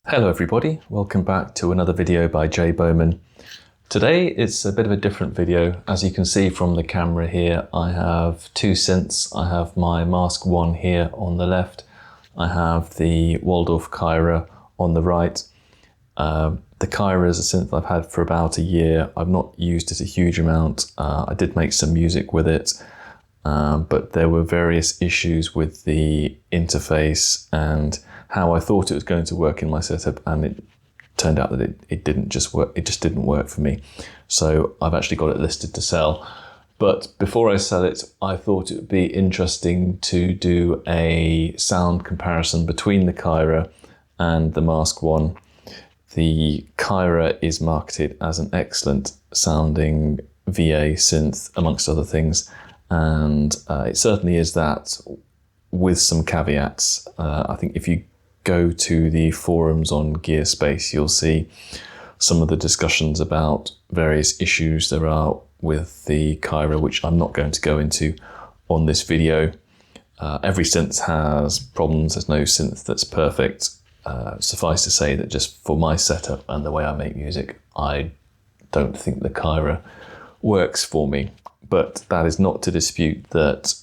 Hello everybody, welcome back to another video by Jay Bowman. Today it's a bit of a different video. As you can see from the camera here, I have two synths. I have my Mask1 here on the left. I have the Waldorf Kyra on the right. The Kyra is a synth I've had for about a year. I've not used it a huge amount. I did make some music with it, but there were various issues with the interface and how I thought it was going to work in my setup, and it turned out that it didn't just work. It just didn't work for me. So I've actually got it listed to sell. But before I sell it, I thought it would be interesting to do a sound comparison between the Kyra and the Mask1. The Kyra is marketed as an excellent sounding VA synth, amongst other things, and it certainly is that, with some caveats. I think if you go to the forums on Gearspace, you'll see some of the discussions about various issues there are with the Kyra, which I'm not going to go into on this video. Every synth has problems. There's no synth that's perfect. Suffice to say that just for my setup and the way I make music, I don't think the Kyra works for me. But that is not to dispute that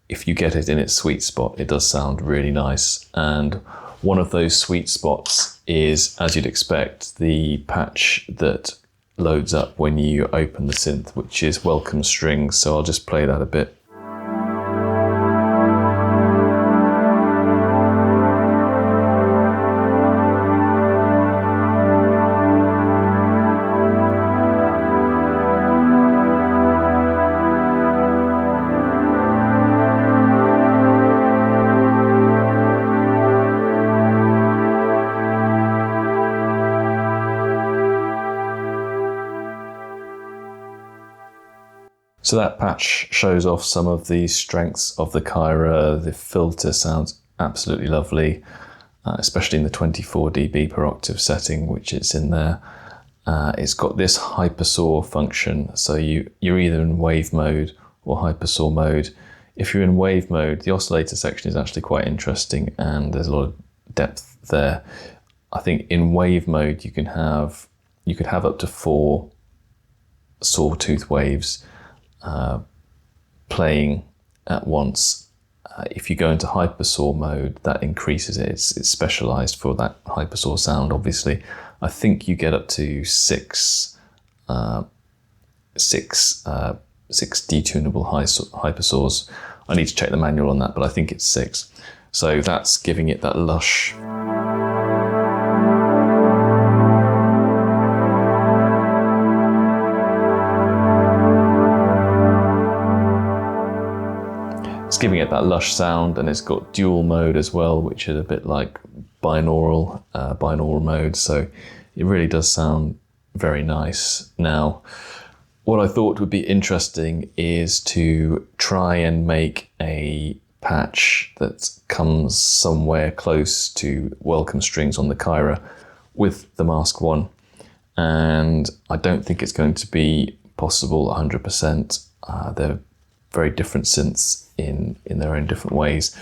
if you get it in its sweet spot, it does sound really nice. And one of those sweet spots is, as you'd expect, the patch that loads up when you open the synth, which is Welcome Strings. So I'll just play that a bit. So that patch shows off some of the strengths of the Kyra. The filter sounds absolutely lovely, especially in the 24 dB per octave setting, which it's in there. It's got this hypersaw function, so you're either in wave mode or hypersaw mode. If you're in wave mode, the oscillator section is actually quite interesting, and there's a lot of depth there. I think in wave mode you could have up to 4 sawtooth waves playing at once. If you go into hypersaw mode, that increases it. It's specialized for that hypersaw sound, obviously. I think you get up to six detunable hypersaws. I need to check the manual on that, but I think it's 6. So that's giving it that lush. It's giving it that lush sound, and it's got dual mode as well, which is a bit like binaural mode. So it really does sound very nice. Now, what I thought would be interesting is to try and make a patch that comes somewhere close to Welcome Strings on the Kyra with the Mask1. And I don't think it's going to be possible 100%. They're very different synths in their own different ways.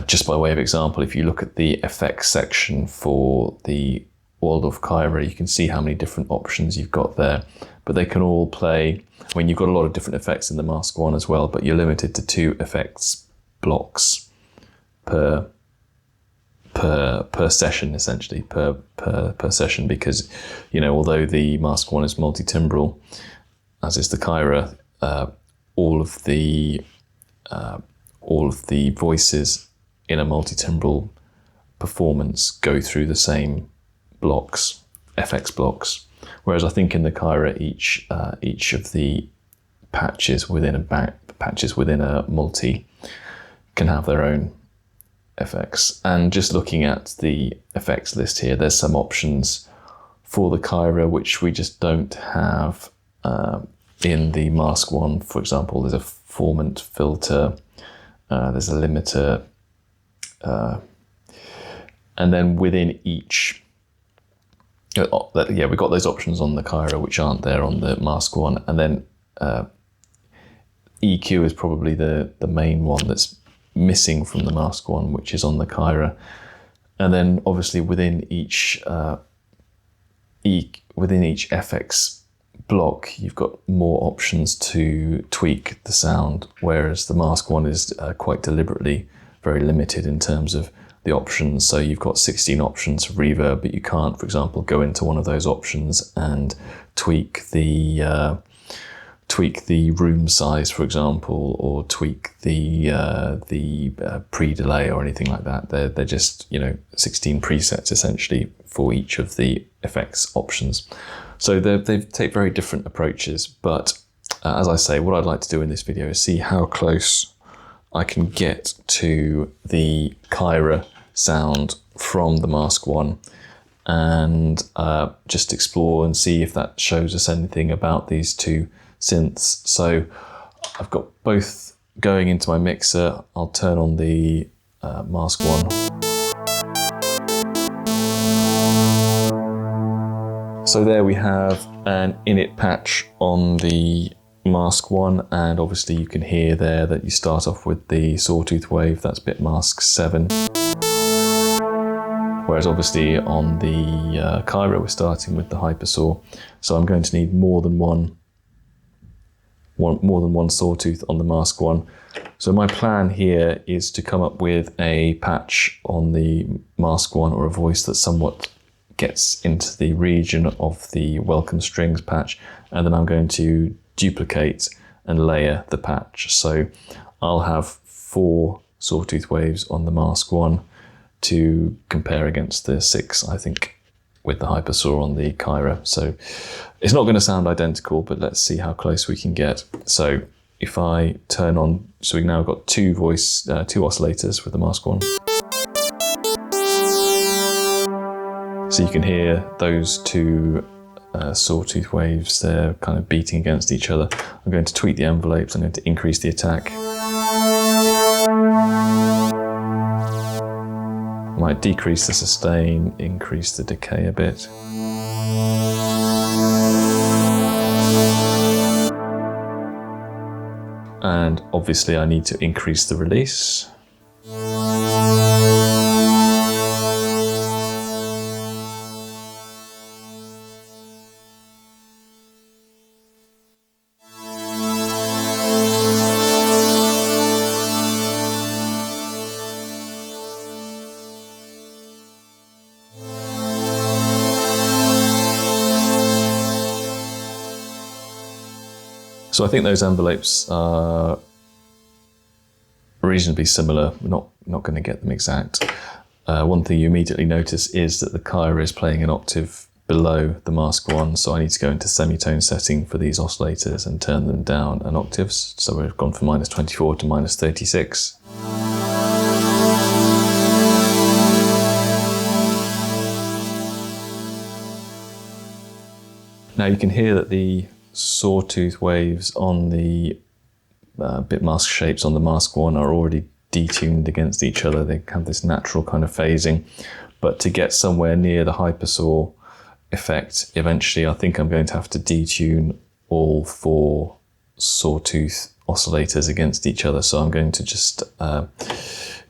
Just by way of example, if you look at the effects section for the Waldorf Kyra, you can see how many different options you've got there, but they can all play. I mean, you've got a lot of different effects in the Mask1 as well, but you're limited to 2 effects blocks per session, essentially, per session, because, you know, although the Mask1 is multi-timbral, as is the Kyra, all of the voices in a multi-timbral performance go through the same blocks, FX blocks. Whereas I think in the Kyra, each of the patches within a multi can have their own effects. And just looking at the effects list here, there's some options for the Kyra which we just don't have in the Mask1. For example, there's a formant filter, there's a limiter, and then within each, we've got those options on the Kyra which aren't there on the Mask1. And then EQ is probably the main one that's missing from the Mask1, which is on the Kyra. And then obviously within each FX block, you've got more options to tweak the sound, whereas the Mask1 is quite deliberately very limited in terms of the options. So you've got 16 options for reverb, but you can't, for example, go into one of those options and tweak the room size, for example, or tweak the pre-delay or anything like that. They're just, 16 presets essentially for each of the effects options. So they take very different approaches, but as I say, what I'd like to do in this video is see how close I can get to the Kyra sound from the Mask1, and just explore and see if that shows us anything about these two synths. So I've got both going into my mixer. I'll turn on the Mask1. So there we have an init patch on the Mask1, and obviously you can hear there that you start off with the sawtooth wave, that's bit mask 7. Whereas obviously on the Kyra we're starting with the hypersaw, so I'm going to need more than one sawtooth on the Mask1. So my plan here is to come up with a patch on the Mask1, or a voice that somewhat gets into the region of the welcome strings patch, and then I'm going to duplicate and layer the patch. So I'll have 4 sawtooth waves on the Mask1 to compare against the 6, I think, with the hypersaw on the Kyra. So it's not going to sound identical, but let's see how close we can get. So if I turn on, so we've now got 2 oscillators with the Mask1. So you can hear those 2 sawtooth waves, they're kind of beating against each other. I'm going to tweak the envelopes, I'm going to increase the attack. Might decrease the sustain, increase the decay a bit. And obviously I need to increase the release. So I think those envelopes are reasonably similar. We're not going to get them exact. One thing you immediately notice is that the Kyra is playing an octave below the Mask1, so I need to go into semitone setting for these oscillators and turn them down an octave. So we've gone from -24 to -36. Now you can hear that the sawtooth waves on the bit mask shapes on the Mask1 are already detuned against each other. They have this natural kind of phasing, but to get somewhere near the hypersaw effect, eventually I think I'm going to have to detune all 4 sawtooth oscillators against each other. So I'm going to just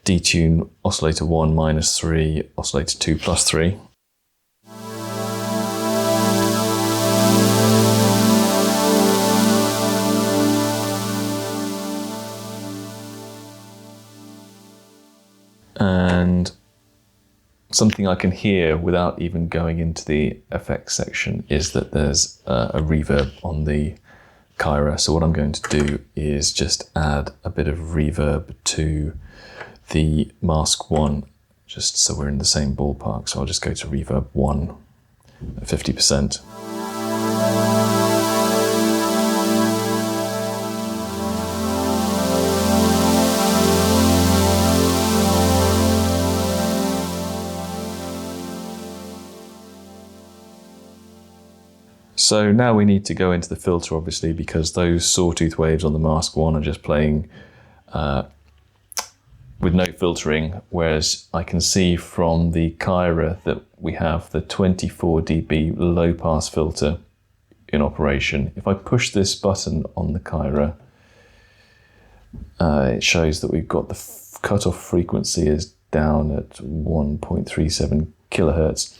detune oscillator 1 -3, oscillator 2 +3. And something I can hear without even going into the effects section is that there's a reverb on the Kyra. So what I'm going to do is just add a bit of reverb to the Mask1, just so we're in the same ballpark. So I'll just go to reverb 1 at 50%. So now we need to go into the filter, obviously, because those sawtooth waves on the Mask1 are just playing with no filtering, whereas I can see from the Kyra that we have the 24 dB low pass filter in operation. If I push this button on the Kyra, it shows that we've got the cutoff frequency is down at 1.37 kilohertz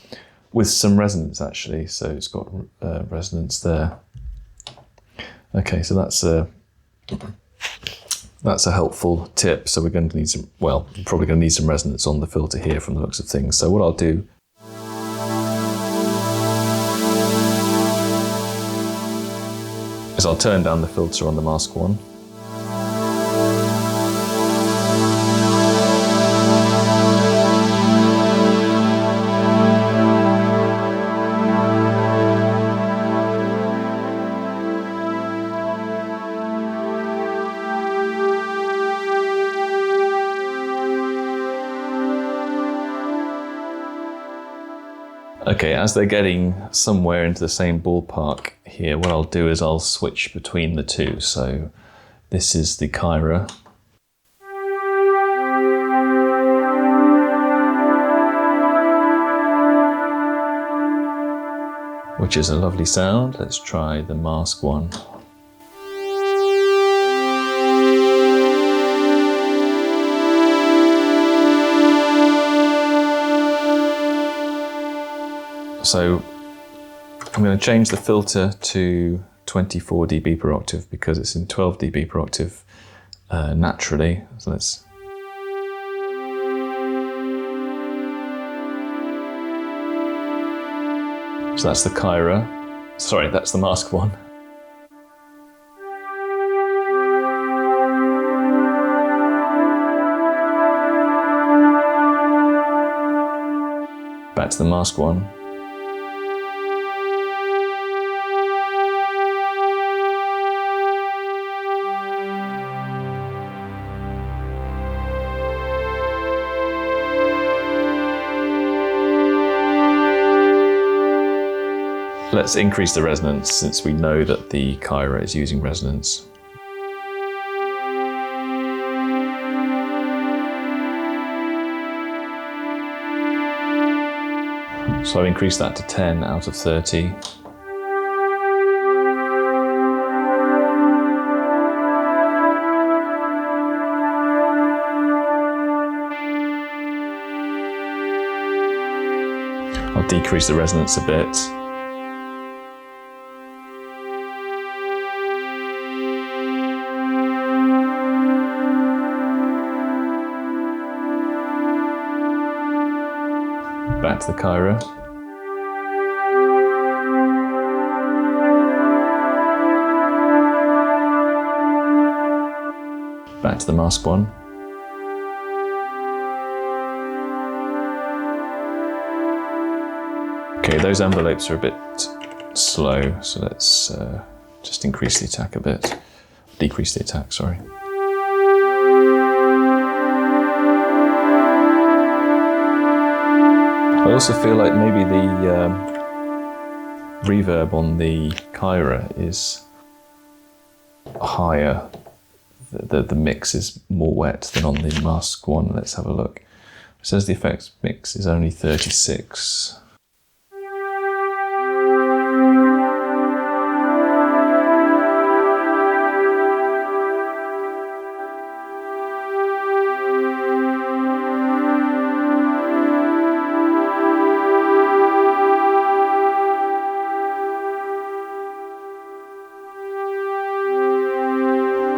with some resonance actually. So it's got resonance there. Okay, so that's a helpful tip. So we're going to need some, well, probably going to need some resonance on the filter here from the looks of things. So what I'll do is I'll turn down the filter on the Mask1. Okay, as they're getting somewhere into the same ballpark here, what I'll do is I'll switch between the two. So this is the Kyra. Which is a lovely sound. Let's try the Mask1. So I'm going to change the filter to 24 dB per octave because it's in 12 dB per octave naturally. So let's. So that's the Kyra. Sorry, that's the Mask1. Back to the Mask1. Let's increase the resonance since we know that the Kyra is using resonance. So I've increased that to 10 out of 30. I'll decrease the resonance a bit. Back to the Kyra. Back to the Mask1. Okay, those envelopes are a bit slow, so let's just increase the attack a bit. Decrease the attack, sorry. I also feel like maybe the reverb on the Kyra is higher. The mix is more wet than on the Mask1. Let's have a look. It says the effects mix is only 36.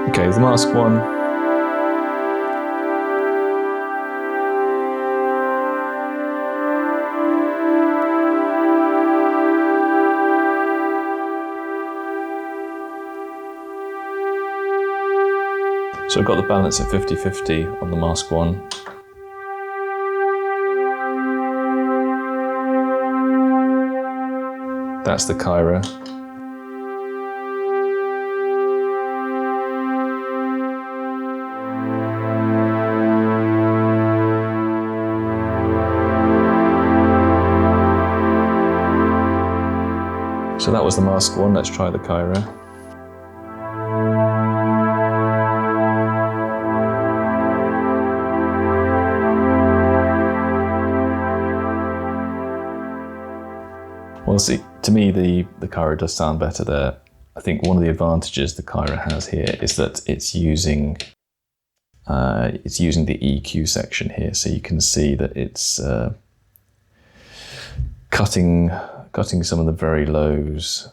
Okay, the Mask1. So I've got the balance at 50-50 on the Mask1. That's the Kyra. So that was the Mask1, let's try the Kyra. Well, see, to me the Kyra does sound better there. I think one of the advantages the Kyra has here is that it's using it's using the EQ section here, so you can see that it's cutting some of the very lows,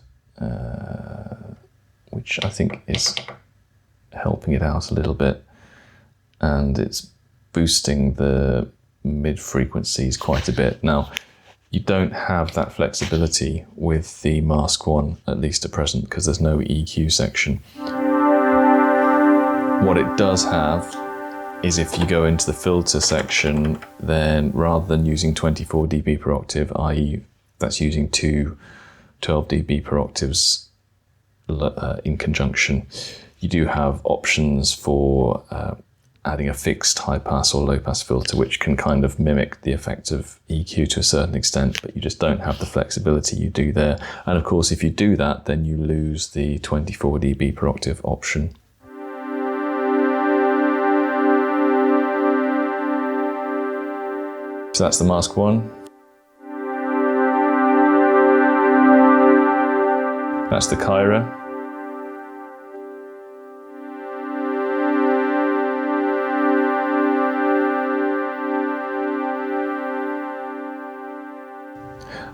which I think is helping it out a little bit, and it's boosting the mid frequencies quite a bit. Now, you don't have that flexibility with the Mask1, at least at present, because there's no EQ section. What it does have is if you go into the filter section, then rather than using 24 dB per octave, i.e. that's using two 12 dB per octaves in conjunction, you do have options for adding a fixed high pass or low pass filter, which can kind of mimic the effect of EQ to a certain extent, but you just don't have the flexibility you do there. And of course, if you do that, then you lose the 24 dB per octave option. So that's the Mask1. That's the Kyra.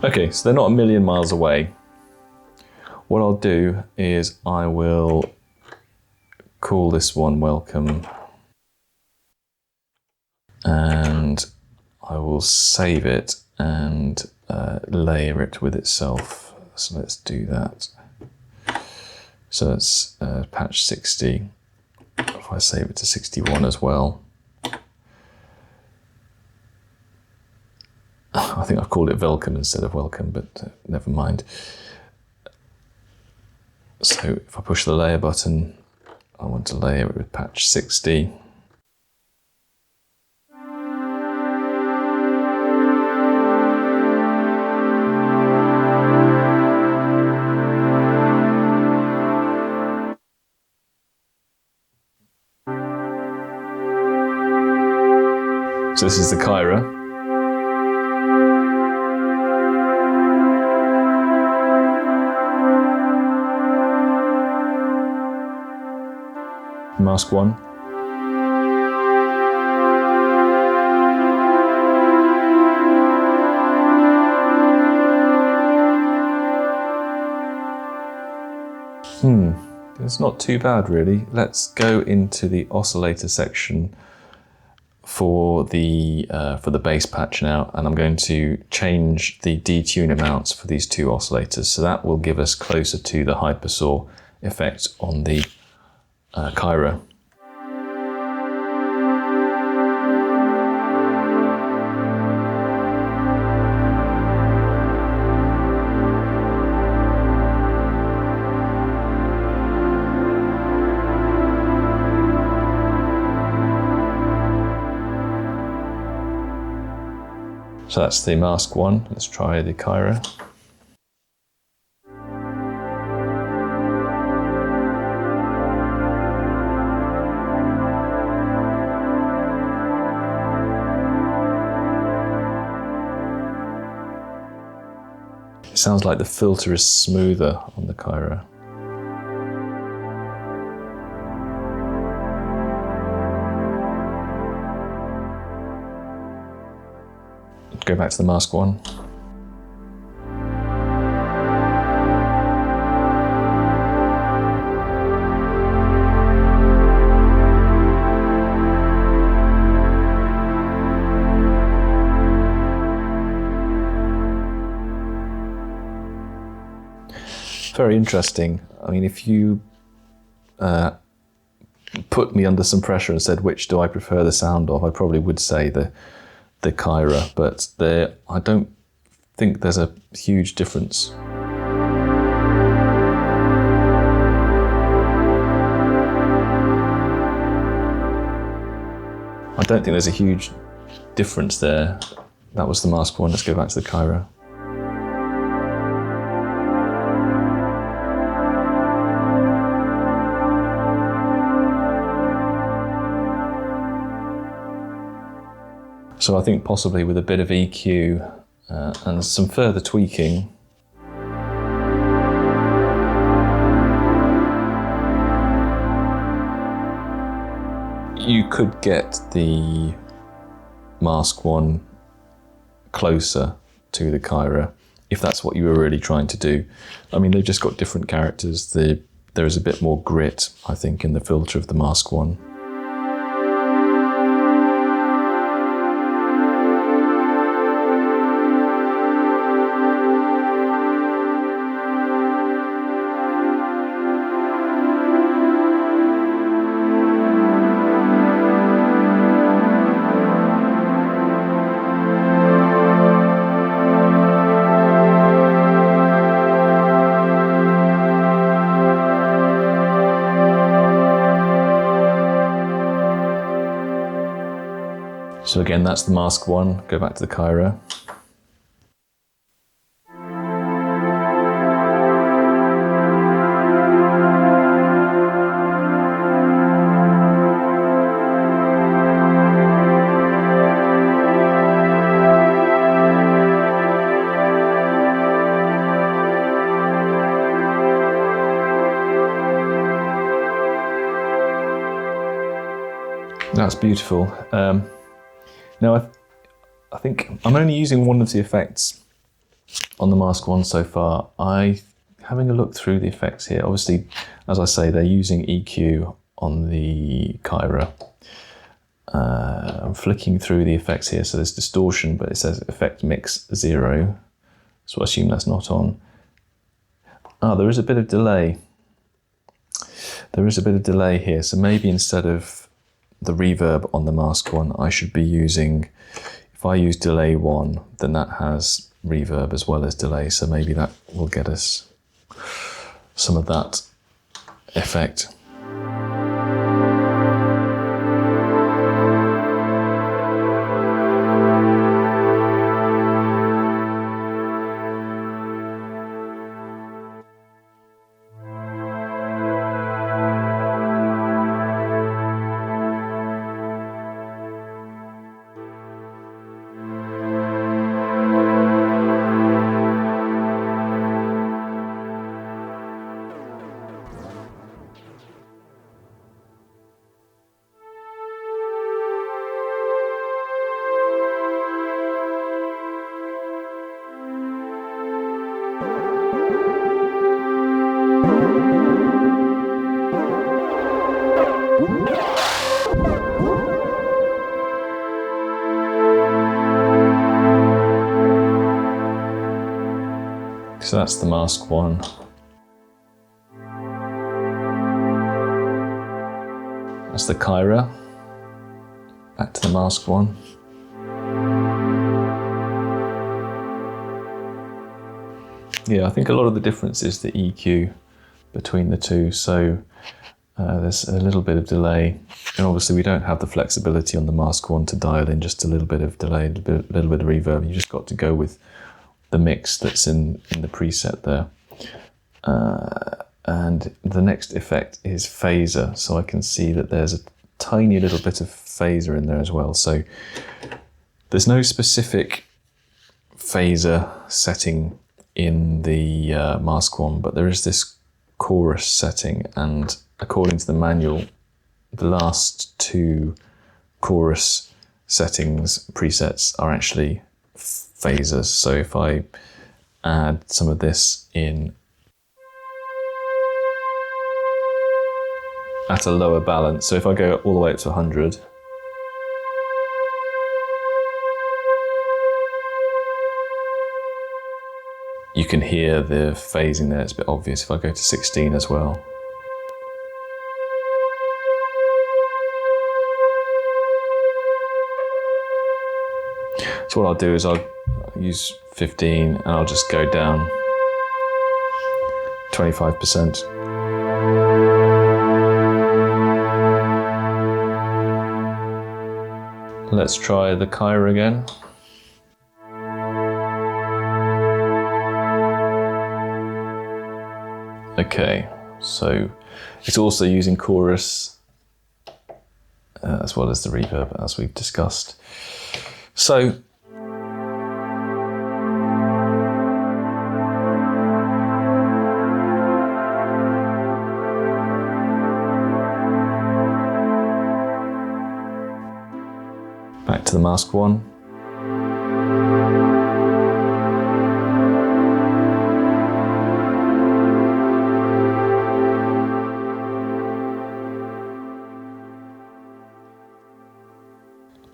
Okay, so they're not a million miles away. What I'll do is I will call this one welcome, and I will save it and layer it with itself. So let's do that. So it's patch 60. If I save it to 61 as well. I think I've called it welcome instead of welcome, but never mind. So if I push the layer button, I want to layer it with patch 60. So this is the Kyra. Mask1. It's not too bad really. Let's go into the oscillator section for the bass patch now, and I'm going to change the detune amounts for these two oscillators, so that will give us closer to the hypersaw effect on the Kyra. So that's the Mask1. Let's try the Kyra. It sounds like the filter is smoother on the Kyra. Go back to the Mask1. Very interesting. I mean, if you put me under some pressure and said, which do I prefer the sound of, I probably would say the Kyra, but I don't think there's a huge difference. I don't think there's a huge difference there. That was the Mask1. Let's go back to the Kyra. So I think possibly with a bit of EQ and some further tweaking, You could get the Mask1 closer to the Kyra if that's what you were really trying to do. I mean, they've just got different characters. There is a bit more grit, I think, in the filter of the Mask1. So again, that's the Mask1. Go back to the Kyra. That's beautiful. Now, I think I'm only using one of the effects on the Mask1 so far. Having a look through the effects here, obviously, as I say, they're using EQ on the Kyra. I'm flicking through the effects here, so there's distortion, but it says effect mix 0, so I assume that's not on. There is a bit of delay. There is a bit of delay here, so maybe instead of the reverb on the Mask1, I should be using, if I use delay 1, then that has reverb as well as delay, so maybe that will get us some of that effect. So that's the Mask1. That's the Kyra. Back to the Mask1. Yeah, I think a lot of the difference is the EQ between the two. So there's a little bit of delay. And obviously we don't have the flexibility on the Mask1 to dial in just a little bit of delay, a little bit of reverb. You just got to go with the mix that's in the preset there. And the next effect is phaser. So I can see that there's a tiny little bit of phaser in there as well. So there's no specific phaser setting in the Mask1, but there is this chorus setting, and according to the manual, the last two chorus settings presets are actually phasers. So if I add some of this in at a lower balance, so if I go all the way up to 100, you can hear the phasing there, it's a bit obvious. If I go to 16 as well. So what I'll do is I'll use 15 and I'll just go down 25%. Let's try the Kyra again. Okay, so it's also using chorus as well as the reverb, as we've discussed. So to the Mask1.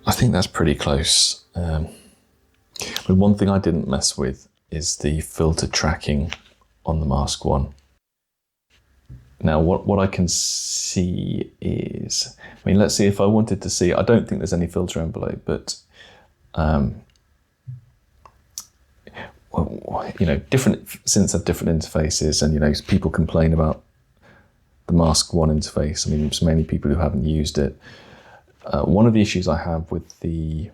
I think that's pretty close. But one thing I didn't mess with is the filter tracking on the Mask1. Now, what I can see is, I mean, let's see if I wanted to see, I don't think there's any filter envelope, but, well, you know, different synths have different interfaces, and, you know, people complain about the Mask1 interface. I mean, there's many people who haven't used it. One of the issues I have with the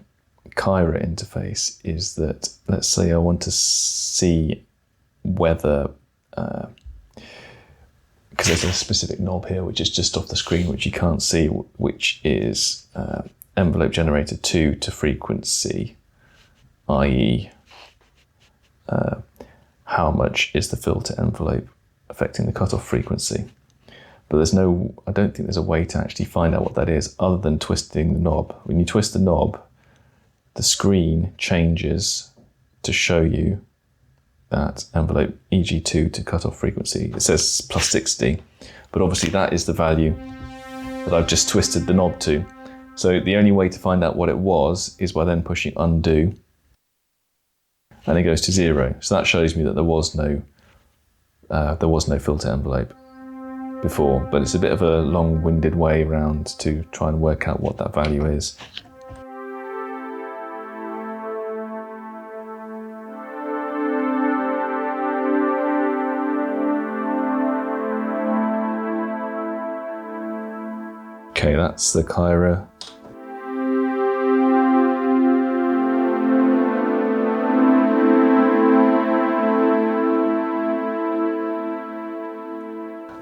Kyra interface is that, let's say I want to see whether, because there's a specific knob here which is just off the screen which you can't see, which is envelope generator 2 to frequency, i.e. How much is the filter envelope affecting the cutoff frequency. But there's no, I don't think there's a way to actually find out what that is other than twisting the knob. When you twist the knob, the screen changes to show you that envelope EG2 to cutoff frequency. It says plus 60, but obviously that is the value that I've just twisted the knob to. So the only way to find out what it was is by then pushing undo, and it goes to 0. So that shows me that there was no filter envelope before, but it's a bit of a long-winded way around to try and work out what that value is. Okay, that's the Kyra.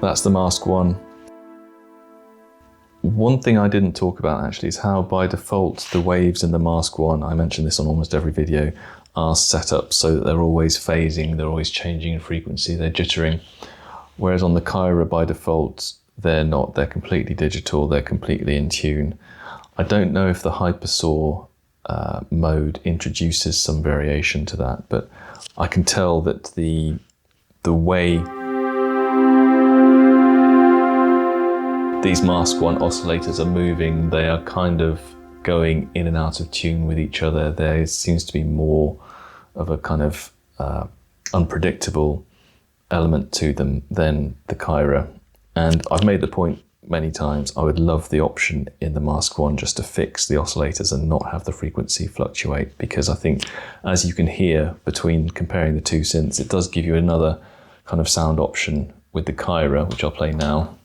That's the Mask1. One thing I didn't talk about actually is how by default the waves in the Mask1, I mention this on almost every video, are set up so that they're always phasing, they're always changing in frequency, they're jittering. Whereas on the Kyra by default, they're not, they're completely digital, they're completely in tune. I don't know if the Hypersaw mode introduces some variation to that, but I can tell that the way these Mask1 oscillators are moving, they are kind of going in and out of tune with each other. There seems to be more of a kind of unpredictable element to them than the Kyra. And I've made the point many times, I would love the option in the Mask1 just to fix the oscillators and not have the frequency fluctuate, because I think, as you can hear between comparing the two synths, it does give you another kind of sound option with the Kyra, which I'll play now.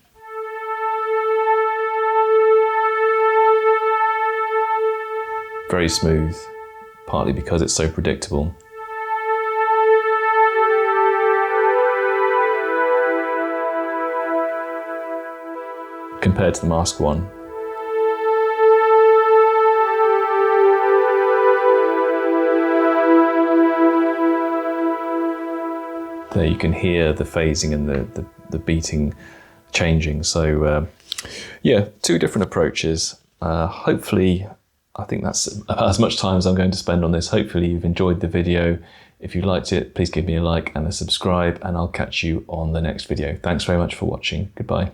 Very smooth, partly because it's so predictable. Compared to the Mask1. There you can hear the phasing and the beating changing. So yeah, two different approaches. Hopefully, I think that's about as much time as I'm going to spend on this. Hopefully you've enjoyed the video. If you liked it, please give me a like and a subscribe, and I'll catch you on the next video. Thanks very much for watching. Goodbye.